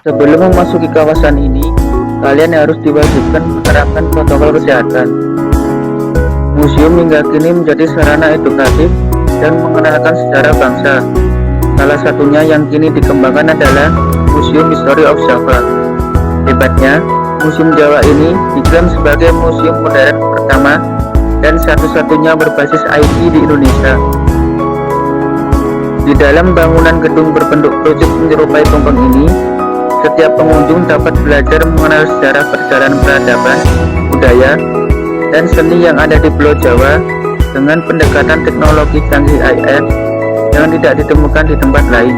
Sebelum memasuki kawasan ini, kalian harus diwajibkan menerapkan protokol kesehatan. Museum hingga kini menjadi sarana edukatif dan mengenalkan sejarah bangsa. Salah satunya yang kini dikembangkan adalah Museum History of Java. Hebatnya, Museum Jawa ini diklaim sebagai museum modern pertama dan satu-satunya berbasis IT di Indonesia. Di dalam bangunan gedung berbentuk kerucut menyerupai tumpeng ini, setiap pengunjung dapat belajar mengenal sejarah perjalanan peradaban, budaya, dan seni yang ada di Pulau Jawa dengan pendekatan teknologi canggih AI yang tidak ditemukan di tempat lain.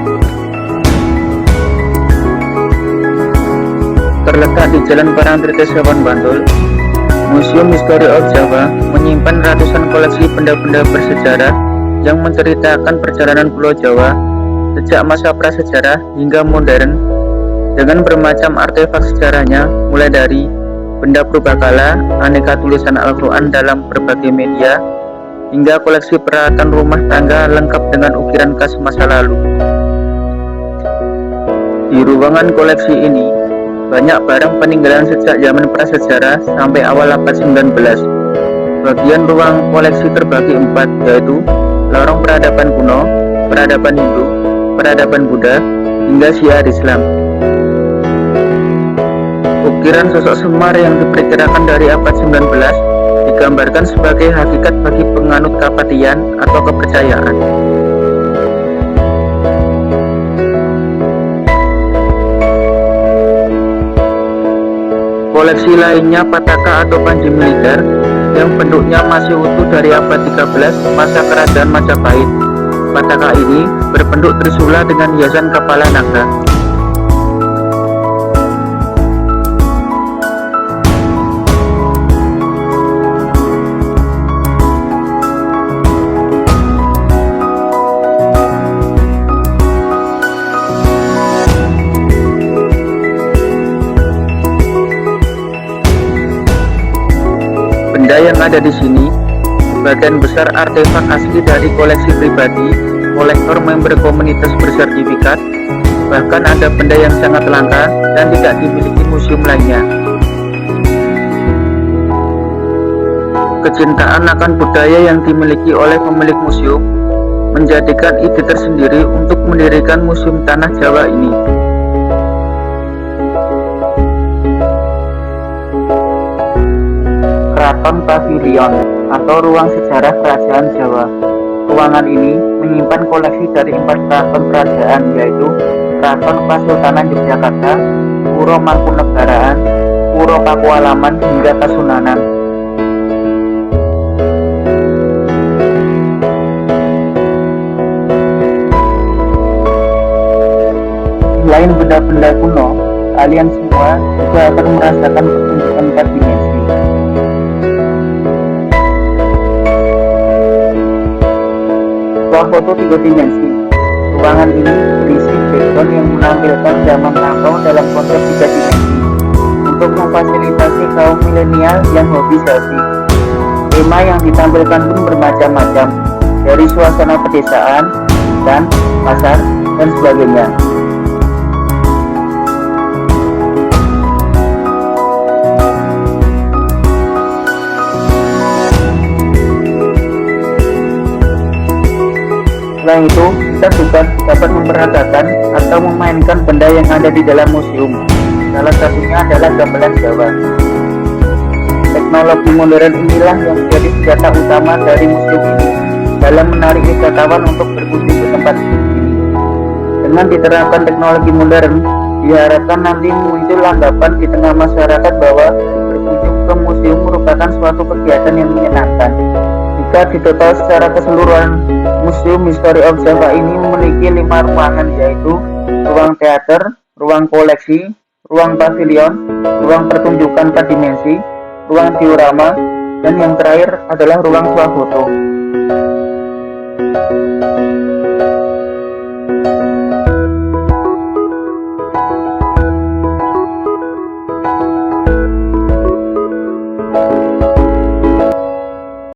Terletak di Jalan Parangtritis Sewon Bantul, Museum History of Java menyimpan ratusan koleksi benda-benda bersejarah yang menceritakan perjalanan Pulau Jawa sejak masa prasejarah hingga modern, dengan bermacam artefak sejarahnya, mulai dari benda purbakala, aneka tulisan Al-Quran dalam berbagai media, hingga koleksi peralatan rumah tangga lengkap dengan ukiran khas masa lalu. Di ruangan koleksi ini, banyak barang peninggalan sejak zaman prasejarah sampai awal abad 19. Bagian ruang koleksi terbagi 4, yaitu lorong peradaban kuno, peradaban Hindu, peradaban Buddha, hingga Syiar Islam. Ukiran sosok Semar yang diperkirakan dari abad 19 digambarkan sebagai hakikat bagi penganut Kapatian atau kepercayaan. Koleksi lainnya Pataka atau panji militer yang bentuknya masih utuh dari abad 13 masa kerajaan Majapahit. Pataka ini berbentuk trisula dengan hiasan kepala naga. Benda yang ada di sini sebagian besar artefak asli dari koleksi pribadi kolektor member komunitas bersertifikat, bahkan ada benda yang sangat langka dan tidak dimiliki museum lainnya. Kecintaan akan budaya yang dimiliki oleh pemilik museum menjadikan ide tersendiri untuk mendirikan Museum Tanah Jawa ini. Keraton Pavilion atau Ruang Sejarah Kerajaan Jawa. Ruangan ini menyimpan koleksi dari 4 keraton kerajaan, yaitu Keraton Kasultanan Yogyakarta, Puro Mangkunegaraan, Puro Pakualaman, hingga Kasunanan. Selain benda-benda kuno, kalian semua juga akan merasakan pertunjukan 4 dimensi. Foto 3 dimensi. Ruangan ini berisi background yang menampilkan zaman lampau dalam konsep 3 dimensi untuk memfasilitasi kaum milenial yang hobi selfie. Tema yang ditampilkan pun bermacam-macam, dari suasana pedesaan, hutan, pasar, dan sebagainya. Selain itu, kita juga dapat memperhatikan atau memainkan benda yang ada di dalam museum. Salah satunya adalah gamelan Jawa. Teknologi modern inilah yang menjadi senjata utama dari museum ini dalam menarik wisatawan untuk berkunjung ke tempat ini. Dengan diterapkan teknologi modern, diharapkan nanti muncul anggapan di tengah masyarakat bahwa berkunjung ke museum merupakan suatu kegiatan yang menyenangkan. Jika ditotal secara keseluruhan, Museum History of Java ini memiliki 5 ruangan, yaitu ruang teater, ruang koleksi, ruang pavilion, ruang pertunjukan 4 dimensi, ruang diorama, dan yang terakhir adalah ruang swafoto.